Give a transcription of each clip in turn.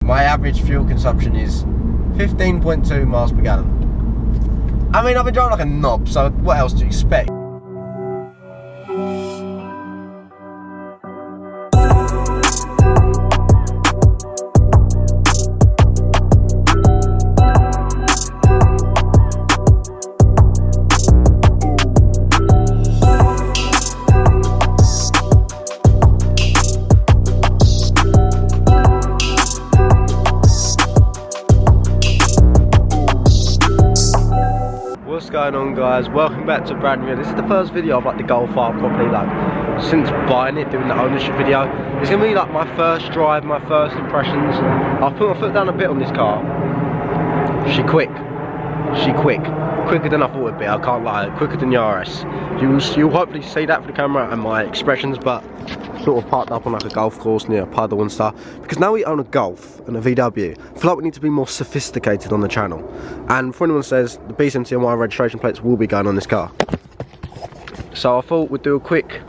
my average fuel consumption is 15.2 miles per gallon. I mean, I've been driving like a knob, so what else do you expect? What's going on, guys? Welcome back to a brand new. This is the first video of like the Golf R properly, like since buying it, doing the ownership video. It's gonna be like my first drive, my first impressions. I've put my foot down a bit on this car. She quick, quicker than I thought it'd be. I can't lie, quicker than the RS. You'll hopefully see that for the camera and my expressions, but sort of parked up on like a golf course near a puddle and stuff, because now we own a Golf and a VW. I feel like we need to be more sophisticated on the channel, and for anyone says, the BCMTMY registration plates will be going on this car. So I thought we'd do a quick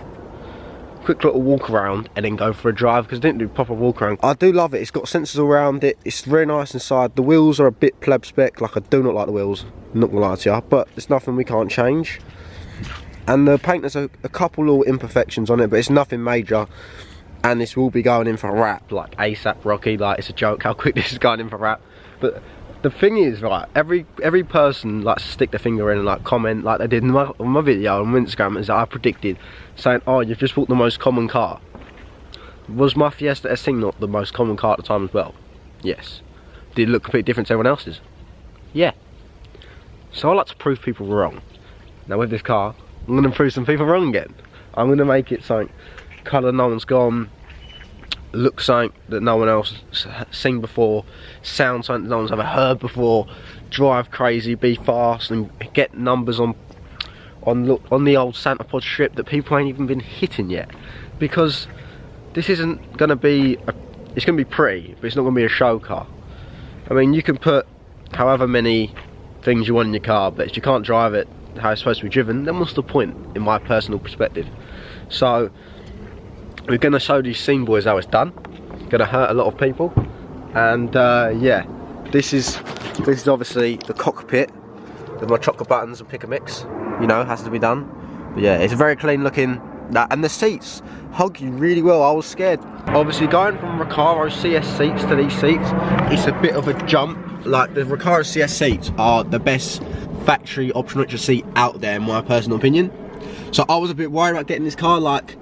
little walk around and then go for a drive, because I didn't do a proper walk around. I do love it. It's got sensors all around it. It's very nice inside. The wheels are a bit pleb spec. Like, I do not like the wheels, I'm not gonna lie to you, but it's nothing we can't change. And the paint has a couple little imperfections on it, but it's nothing major. And this will be going in for a wrap, like ASAP Rocky. Like, it's a joke how quick this is going in for a wrap. But the thing is, right, every person likes to stick their finger in and like comment, like they did in my video on Instagram, as I predicted, saying, oh, you've just bought the most common car. Was my Fiesta SC not the most common car at the time as well? Yes. Did it look completely different to everyone else's? Yeah. So I like to prove people wrong. Now with this car, I'm going to prove some people wrong again. I'm going to make it something, colour no one's gone, look something that no one else has seen before, sound something that no one's ever heard before, drive crazy, be fast, and get numbers on the old Santa Pod strip that people ain't even been hitting yet. Because this isn't going to be, it's going to be pretty, but it's not going to be a show car. I mean, you can put however many things you want in your car, but if you can't drive it how it's supposed to be driven, then what's the point, in my personal perspective? So we're going to show these scene boys how it's done. Going to hurt a lot of people, and yeah, this is obviously the cockpit with my chocolate buttons and pick a mix, you know, has to be done. But yeah, it's very clean looking, and the seats hug you really well. I was scared. Obviously, going from Recaro CS seats to these seats, it's a bit of a jump. Like, the Recaro CS seats are the best factory option extra seat out there, in my personal opinion. So I was a bit worried about getting this car. Like,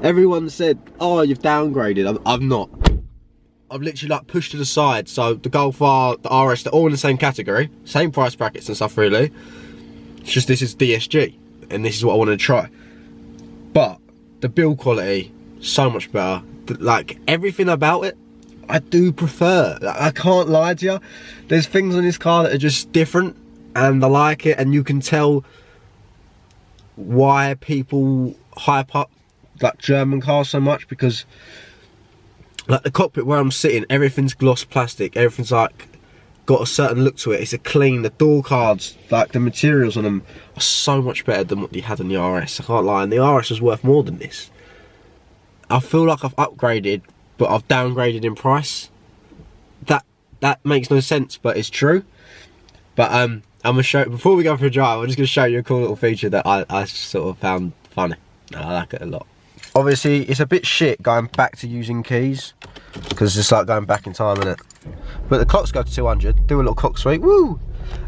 everyone said, oh, you've downgraded. I've not. I've literally like pushed to the side. So the Golf R, the RS, they're all in the same category, same price brackets and stuff really. It's just this is DSG, and this is what I wanted to try. But the build quality, so much better. Like, everything about it, I do prefer. I can't lie to you. There's things on this car that are just different, and I like it, and you can tell why people hype up like German cars so much, because like the cockpit where I'm sitting, everything's gloss plastic, everything's like got a certain look to it. It's a clean, the door cards, like the materials on them are so much better than what you had on the RS. I can't lie, and the RS was worth more than this. I feel like I've upgraded, but I've downgraded in price. That makes no sense, but it's true. But I'm gonna show, before we go for a drive, I'm just gonna show you a cool little feature that I sort of found funny. I like it a lot. Obviously, it's a bit shit going back to using keys, because it's like going back in time, isn't it? But the clocks go to 200, do a little cock sweep, woo!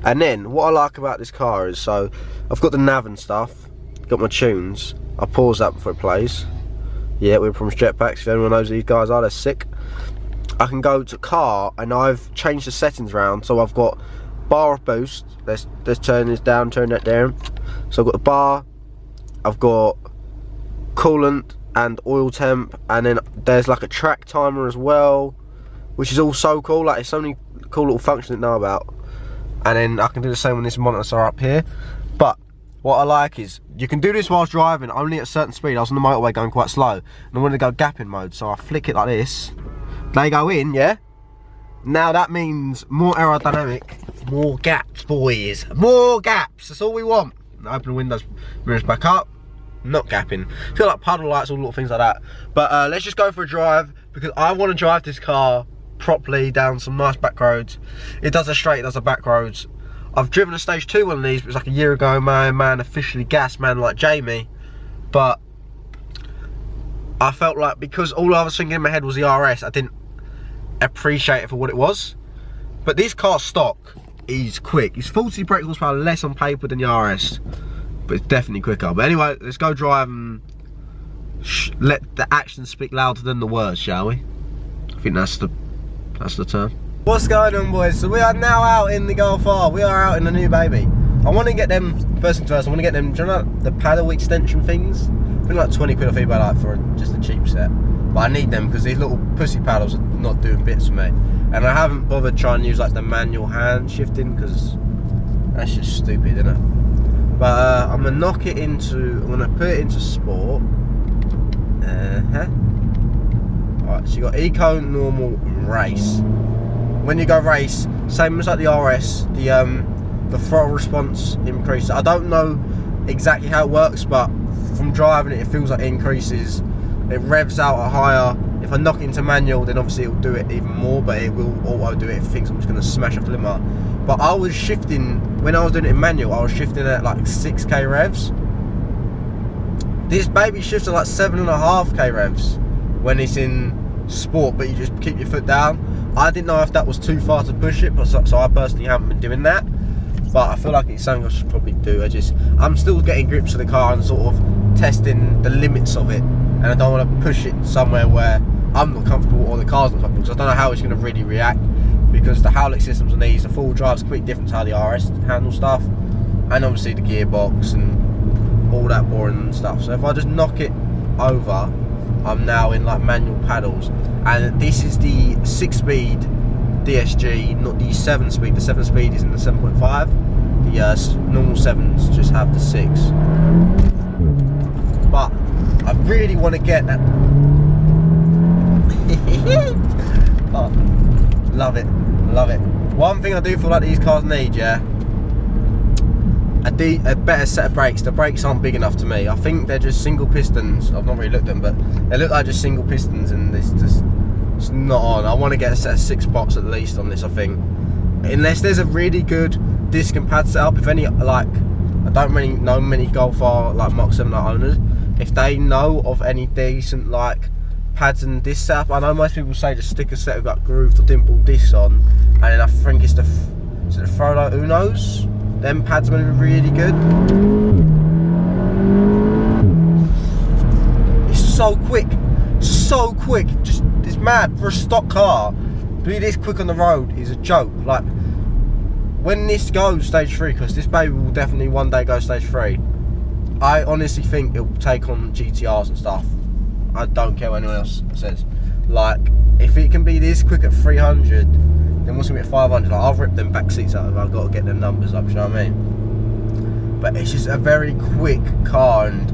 And then, what I like about this car is, so, I've got the nav and stuff, got my tunes, I pause that before it plays. Yeah, we're from Jetpacks, if anyone knows who these guys are, they're sick. I can go to car, and I've changed the settings around, so I've got bar of boost, let's turn this down, turn that down. So I've got the bar, I've got coolant and oil temp, and then there's like a track timer as well, which is all so cool. Like, it's so many cool little functions to know about. And then I can do the same when this monitor up here. But what I like is you can do this whilst driving, only at a certain speed. I was on the motorway going quite slow, and I wanted to go gapping mode, so I flick it like this. They go in, yeah. Now that means more aerodynamic, more gaps, boys, more gaps. That's all we want. Open the windows, mirrors back up. Not gapping. Feel like puddle lights, all little things like that. But let's just go for a drive, because I want to drive this car properly down some nice back roads. It does a straight, it does a back roads. I've driven a stage 2 one of these, but it was like a year ago. My man officially gassed, man like Jamie, but I felt like because all I was thinking in my head was the RS, I didn't appreciate it for what it was. But this car stock is quick. It's 40 brake horsepower less on paper than the RS, but it's definitely quicker. But anyway, let's go drive and let the actions speak louder than the words, shall we? I think that's the term. What's going on, boys? So we are now out in the Golf R. We are out in the new baby. I want to get them, first and first, I want to get them, do you know the paddle extension things? I think like 20 quid off eBay like for just a cheap set. But I need them because these little pussy paddles are not doing bits for me. And I haven't bothered trying to use like the manual hand shifting because that's just stupid, isn't it? But I'm gonna knock it into, I'm gonna put it into sport. Alright, so you got eco, normal, race. When you go race, same as like the RS, the throttle response increases. I don't know exactly how it works, but from driving it, it feels like it increases. It revs out at higher. If I knock it into manual, then obviously it will do it even more, but it will auto do it if it thinks I'm just going to smash off the limiter. But I was shifting, when I was doing it in manual, I was shifting at like 6k revs. This baby shifts at like 7.5k revs when it's in sport, but you just keep your foot down. I didn't know if that was too far to push it, but so I personally haven't been doing that. But I feel like it's something I should probably do. I'm still getting grips to the car and sort of testing the limits of it, and I don't want to push it somewhere where I'm not comfortable or the car's not comfortable, because I don't know how it's going to really react, because the hydraulic systems on these, the full drive's completely different to how the RS handles stuff, and obviously the gearbox and all that boring stuff. So if I just knock it over, I'm now in like manual paddles, and this is the 6-speed DSG, not the 7-speed. The 7-speed is in the 7.5. The normal 7s just have the 6. But I really want to get that. Oh, love it, love it. One thing I do feel like these cars need, yeah, a better set of brakes. The brakes aren't big enough to me. I think they're just single pistons. I've not really looked at them, but they look like just single pistons, and this just, it's not on. I want to get a set of 6 spots at least on this, I think. Unless there's a really good disc and pad setup. If any, like, I don't really know many Golf R like Mach 7 owners. If they know of any decent like pads and disc setup, I know most people say just stick a set of like grooved or dimpled discs on, and then I think it's the Frodo Unos. Them pads are going to be really good. It's so quick, so quick. Just, it's mad for a stock car. To be this quick on the road is a joke. Like, when this goes stage 3, because this baby will definitely one day go stage 3, I honestly think it will take on GTRs and stuff. I don't care what anyone else says. Like, if it can be this quick at 300, then what's going to be at 500? Like, I'll rip them back seats out if I've got to get them numbers up, you know what I mean? But it's just a very quick car and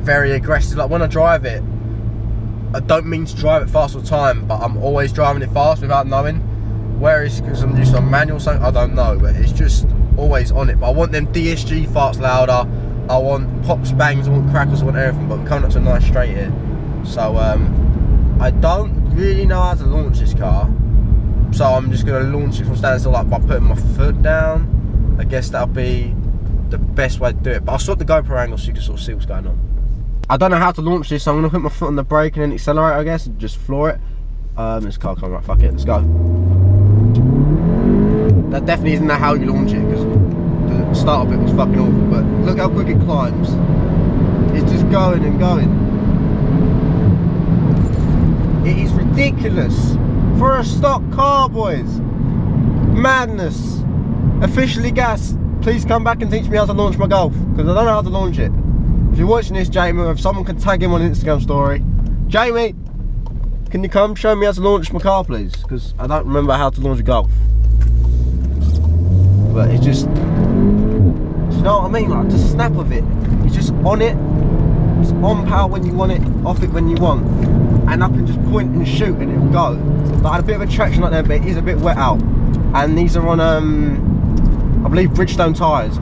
very aggressive. Like, when I drive it, I don't mean to drive it fast all the time, but I'm always driving it fast without knowing. Whereas, because I'm just on manual, something I don't know, but it's just always on it. But I want them DSG farts louder. I want pops, bangs, I want crackles, I want everything. But we're coming up to a nice straight here, so I don't really know how to launch this car. So I'm just going to launch it from standstill, like by putting my foot down. I guess that'll be the best way to do it. But I'll swap the GoPro angle so you can sort of see what's going on. I don't know how to launch this, so I'm going to put my foot on the brake and then accelerate, I guess, and just floor it. This car coming, right, fuck it, let's go. That definitely isn't how you launch it, because the start of it was fucking awful, but look how quick it climbs. It's just going and going. It is ridiculous for a stock car, boys. Madness. Officially gassed. Please come back and teach me how to launch my Golf, because I don't know how to launch it. If you're watching this, Jamie, if someone can tag him on an Instagram story, Jamie, can you come show me how to launch my car, please? Because I don't remember how to launch a Golf. But it's just, you know what I mean? Like the snap of it. It's just on it. It's on power when you want it, off it when you want. And I can just point and shoot and it'll go. But I had a bit of a traction like there, but it is a bit wet out. And these are on, I believe, Bridgestone tyres.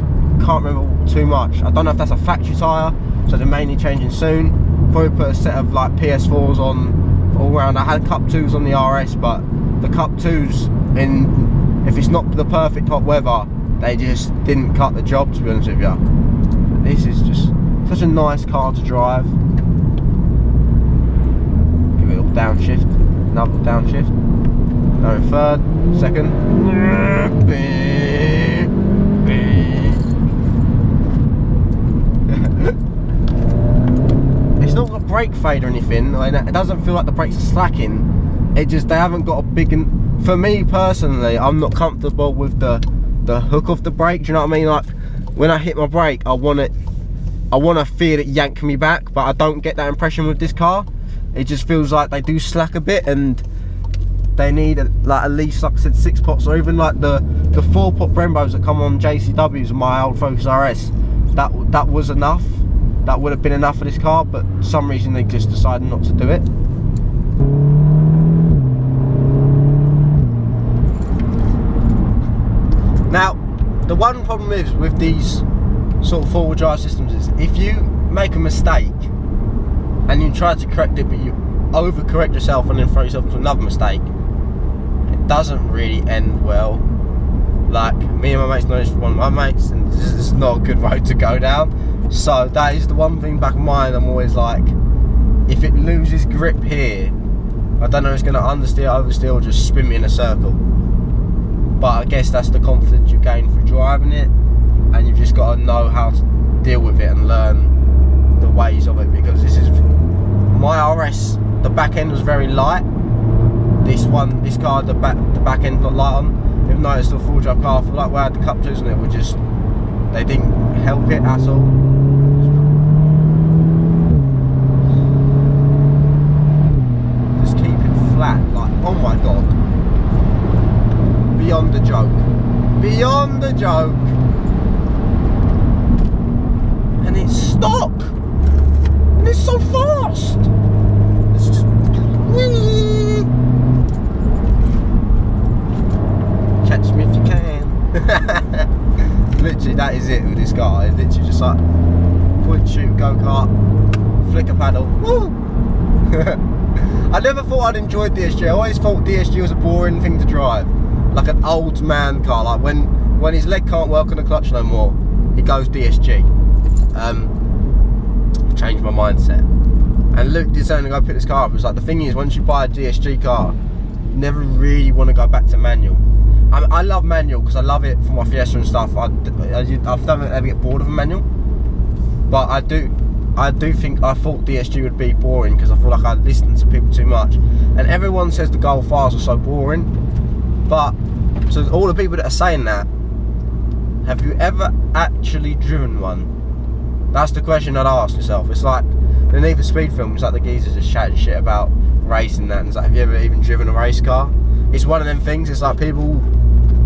Can't remember too much. I don't know if that's a factory tyre, so they're mainly changing soon. Probably put a set of like PS4s on all round. I had Cup 2s on the RS, but the Cup 2s, and if it's not the perfect hot weather, they just didn't cut the job, to be honest with you. But this is just such a nice car to drive. Give it a little downshift, another little downshift. Now in third, second. It's not got brake fade or anything. It doesn't feel like the brakes are slacking. It just, they haven't got a big. For me personally, I'm not comfortable with the hook of the brake. Do you know what I mean? Like when I hit my brake, I want to feel it yank me back, but I don't get that impression with this car. It just feels like they do slack a bit, and they need like at least, like I said, 6 pots, or even like the 4-pot Brembos that come on JCWs and my old Focus RS. That was enough. That would have been enough for this car, but for some reason they just decided not to do it. Now, the one problem is with these sort of 4-wheel drive systems is if you make a mistake and you try to correct it, but you overcorrect yourself and then throw yourself into another mistake, it doesn't really end well. Like me and my mates know this from one of my mates, and this is not a good road to go down. So that is the one thing back in mind. I'm always like, if it loses grip here, I don't know, it's going to understeer, oversteer, or just spin me in a circle. But I guess that's the confidence you gain through driving it, and you've just got to know how to deal with it and learn the ways of it. Because this is my RS, the back end was very light. This car, the back end not light on. Even though it's still a 4-wheel drive car, I feel like we had the Cup 2s and it would just, they didn't help it at all. Just keep it flat, like, oh my god. Beyond the joke. Beyond the joke. And it's stock. And it's so fast. It's just, catch me if you can. Literally, that is it with this car. It's literally just like point, shoot, go-kart, flick a paddle. Woo! I never thought I'd enjoyed DSG. I always thought DSG was a boring thing to drive, like an old man car. Like when his leg can't work on the clutch no more, he goes DSG. Changed my mindset. And Luke did something to go pick this car up. It's like, the thing is, once you buy a DSG car, you never really want to go back to manual. I love manual because I love it for my Fiesta and stuff. I don't ever get bored of a manual, but I do think, I thought DSG would be boring because I feel like I listen to people too much, and everyone says the Golf R's are so boring. But so all the people that are saying that, have you ever actually driven one? That's the question I'd ask yourself. It's like the Need for Speed film. It's like the geezers just chatting shit about racing that, and it's like, have you ever even driven a race car? It's one of them things. It's like people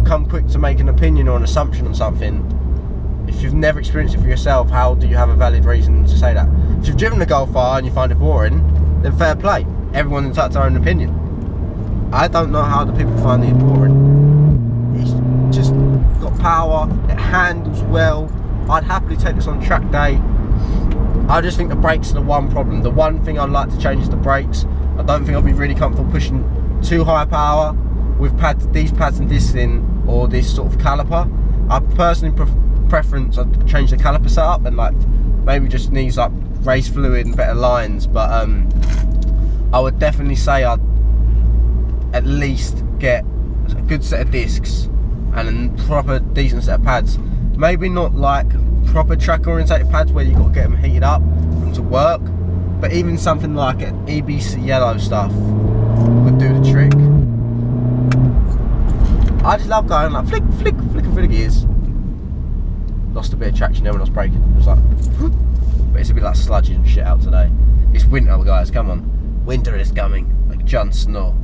come quick to make an opinion or an assumption on something. If you've never experienced it for yourself, how do you have a valid reason to say that? If you've driven a Golf R and you find it boring, then fair play. Everyone's entitled to their own opinion. I don't know how the people find it boring. It's just got power, it handles well. I'd happily take this on track day. I just think the brakes are the one problem. The one thing I'd like to change is the brakes. I don't think I'll be really comfortable pushing too high power with these pads and discs in, or this sort of caliper. I personally preference I'd change the caliper setup and like maybe just needs like race fluid and better lines. But I would definitely say I'd at least get a good set of discs and a proper decent set of pads. Maybe not like proper track orientated pads where you've got to get them heated up for them to work, but even something like an EBC yellow stuff would do the trick. I just love going like flicking through the gears. Lost a bit of traction there when I was braking. It was like, but it's a bit like sludgy and shit out today. It's winter, guys, come on. Winter is coming, like Jon Snow.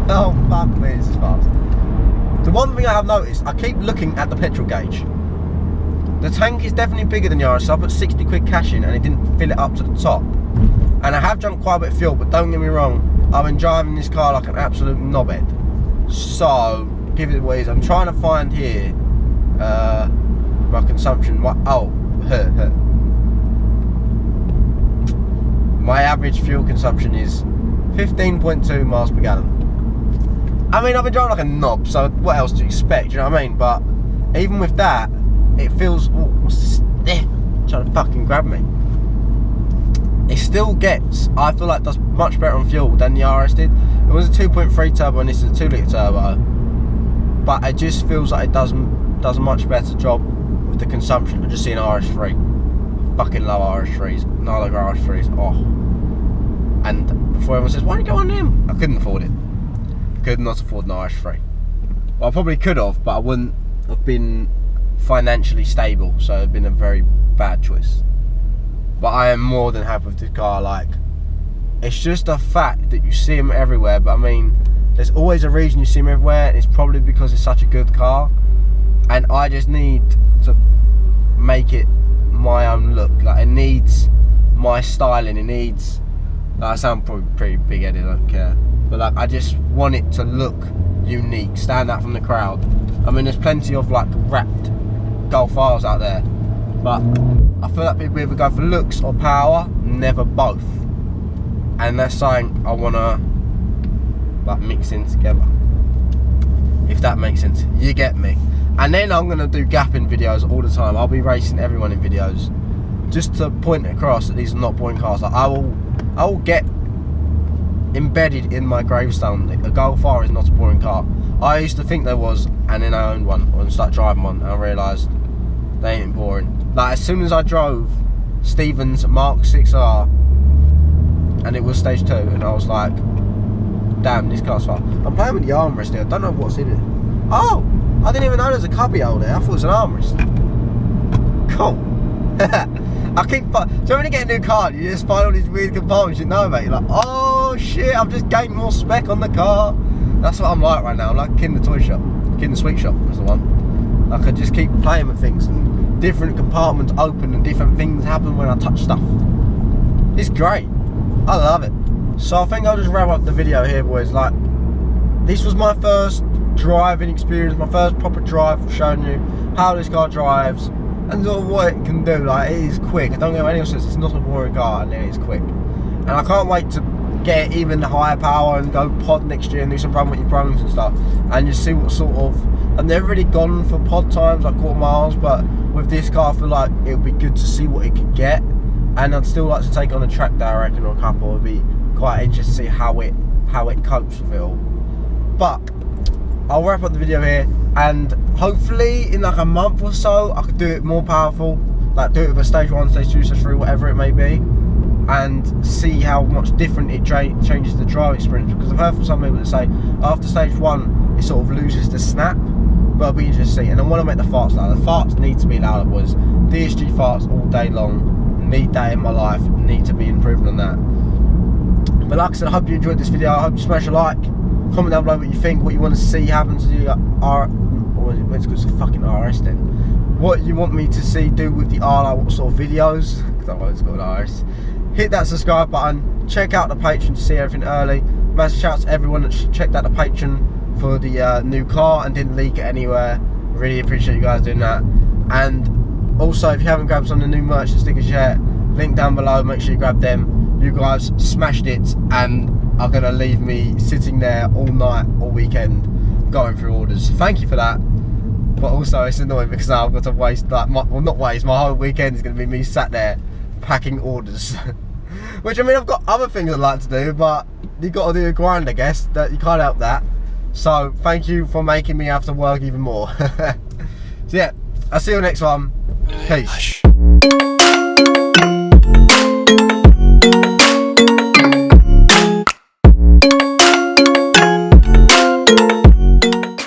Oh fuck me, this is fast. The one thing I have noticed, I keep looking at the petrol gauge. The tank is definitely bigger than yours, so I put 60 quid cash in and it didn't fill it up to the top. And I have drunk quite a bit of fuel, but don't get me wrong, I've been driving this car like an absolute knobhead. So, give it what it is. I'm trying to find here my consumption. Oh, my average fuel consumption is 15.2 miles per gallon. I mean, I've been driving like a knob, so what else do you expect, you know what I mean? But even with that, it feels, oh, what's this? Trying to fucking grab me. It still gets, I feel like does much better on fuel than the RS did. It was a 2.3 turbo and this is a 2 litre turbo, but it just feels like it does a much better job with the consumption. I just see an RS3, fucking love RS3s, no like RS3s, oh. And before everyone says, why don't you go on them? I couldn't afford it. Could not afford an RS3. Well, I probably could have, but I wouldn't have been financially stable, so it'd been a very bad choice. But I am more than happy with this car. Like, it's just a fact that you see them everywhere, but I mean, there's always a reason you see them everywhere, and it's probably because it's such a good car, and I just need to make it my own look. Like, it needs my styling, it needs, like, I sound probably pretty big-headed, I don't care, but like, I just want it to look unique, stand out from the crowd. I mean, there's plenty of like wrapped Golf R's out there, but I feel like people either go for looks or power, never both. And that's something I wanna like mix in together, if that makes sense. You get me? And then I'm gonna do gapping videos all the time. I'll be racing everyone in videos, just to point across that these are not boring cars. Like, I will get embedded in my gravestone. A Golf R is not a boring car. I used to think there was, and then I owned one and started driving one, and I realised they ain't boring. Like, as soon as I drove Stephen's Mark 6R, and it was stage 2, and I was like, damn, this car's fast. I'm playing with the armrest here. I don't know what's in it. Oh, I didn't even know there's a cubby hole there. I thought it was an armrest. Cool. I keep, so when you get a new car, you just find all these weird compartments you know about. You're like, oh shit, I've just gained more spec on the car. That's what I'm like right now. I'm like Kinder Toy Shop, Kinder Sweet Shop is the one. Like, I just keep playing with things, and different compartments open and different things happen when I touch stuff. It's great. I love it. So I think I'll just wrap up the video here, boys. Like, this was my first driving experience, my first proper drive, showing you how this car drives and sort of what it can do. Like, it is quick. I don't know anyone says it's not a boring car, and it is quick. And I can't wait to get even higher power and go pod next year and do some run with your pros and stuff, and just see what sort of, I've never really gone for pod times like quarter miles, but with this car I feel like it would be good to see what it could get, and I'd still like to take it on a track day, I reckon, or a couple. It would be quite interesting to see how it copes with it all. But I'll wrap up the video here, and hopefully in like a month or so I could do it more powerful, like do it with a stage 1, stage 2, stage 3, whatever it may be, and see how much different it changes the drive experience. Because I've heard from some people that say after stage 1 it sort of loses the snap, but it'll be interesting to see. And I want to make the farts louder. The farts need to be louder, boys. DSG farts all day long, need that in my life, need to be improving on that. But like I said, I hope you enjoyed this video. I hope you smash a like, comment down below what you think, what you want to see happen to the let's go to fucking RS then. What you want me to see do with the R, like what sort of videos, because I always got RS. Hit that subscribe button, check out the Patreon to see everything early. Massive shouts to everyone that checked out the Patreon for the new car and didn't leak it anywhere. Really appreciate you guys doing that. And also, if you haven't grabbed some of the new merch and stickers yet, link down below, make sure you grab them. You guys smashed it and are going to leave me sitting there all night, all weekend, going through orders. Thank you for that. But also, it's annoying because now I've got to waste, like, well, not waste, my whole weekend is going to be me sat there packing orders. Which, I mean, I've got other things I'd like to do, but you got to do a grind, I guess. That you can't help that. So thank you for making me have to work even more. So yeah, I'll see you next one. Peace.